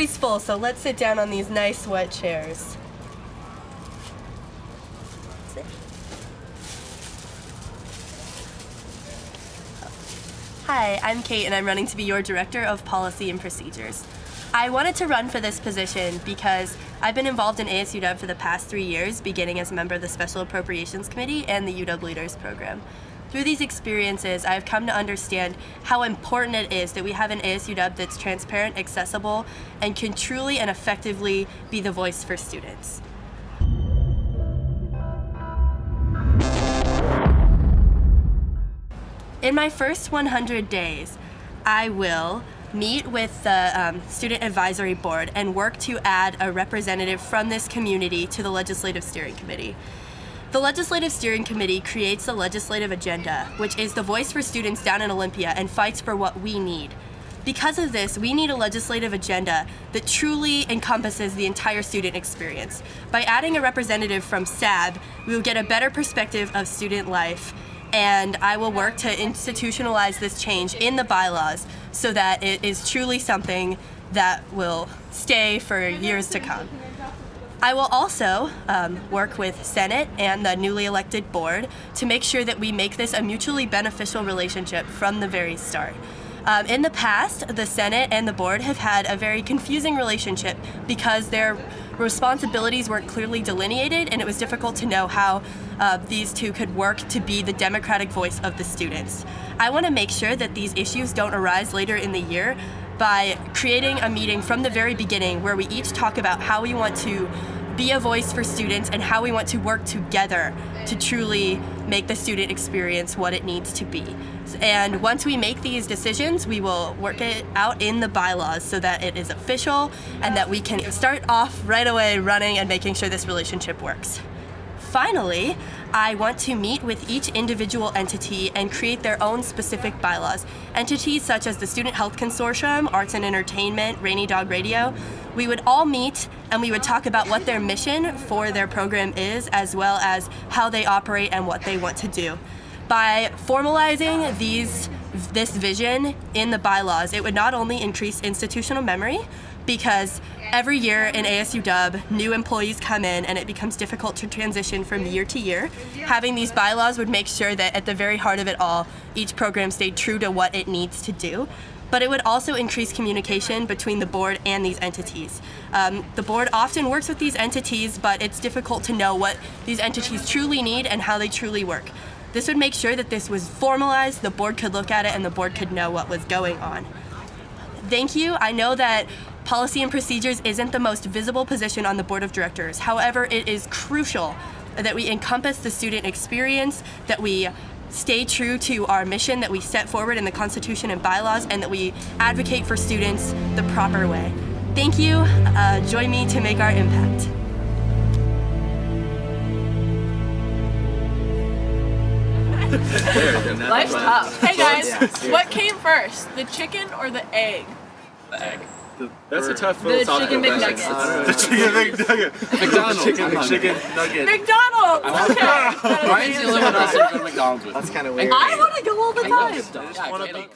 always full, so let's sit down on these nice wet chairs. Hi, I'm Kate, and I'm running to be your Director of Policy and Procedures. I wanted to run for this position because I've been involved in ASUW for the past 3 years, beginning as a member of the Special Appropriations Committee and the UW Leaders Program. Through these experiences, I've come to understand how important it is that we have an ASUW that's transparent, accessible, and can truly and effectively be the voice for students. In my first 100 days, I will meet with the Student Advisory Board and work to add a representative from this community to the Legislative Steering Committee. The Legislative Steering Committee creates the legislative agenda, which is the voice for students down in Olympia and fights for what we need. Because of this, we need a legislative agenda that truly encompasses the entire student experience. By adding a representative from SAB, we will get a better perspective of student life, and I will work to institutionalize this change in the bylaws so that it is truly something that will stay for years to come. I will also work with Senate and the newly elected board to make sure that we make this a mutually beneficial relationship from the very start. In the past, the Senate and the board have had a very confusing relationship because their responsibilities weren't clearly delineated, and it was difficult to know how these two could work to be the democratic voice of the students. I want to make sure that these issues don't arise later in the year by creating a meeting from the very beginning where we each talk about how we want to be a voice for students and how we want to work together to truly make the student experience what it needs to be. And once we make these decisions, we will work it out in the bylaws so that it is official and that we can start off right away running and making sure this relationship works. Finally, I want to meet with each individual entity and create their own specific bylaws. Entities such as the Student Health Consortium, Arts and Entertainment, Rainy Dog Radio, we would all meet and we would talk about what their mission for their program is, as well as how they operate and what they want to do. By formalizing this vision in the bylaws, it would not only increase institutional memory, because every year in ASUW, new employees come in and it becomes difficult to transition from year to year. Having these bylaws would make sure that at the very heart of it all, each program stayed true to what it needs to do. But it would also increase communication between the board and these entities. The board often works with these entities, but it's difficult to know what these entities truly need and how they truly work. This would make sure that this was formalized, the board could look at it, and the board could know what was going on. Thank you. I know that Policy and Procedures isn't the most visible position on the board of directors. However, it is crucial that we encompass the student experience, that we stay true to our mission that we set forward in the Constitution and bylaws, and that we advocate for students the proper way. Thank you. Join me to make our impact. Life's tough. Hey guys, what came first, the chicken or the egg? The egg. That's a tough The chicken McNuggets. The chicken McNugget. McDonald's. Chicken nugget. McDonald's! Okay. Why is the only one else that you go to McDonald's with? That's kind of weird. I want to go all the time. I just want to be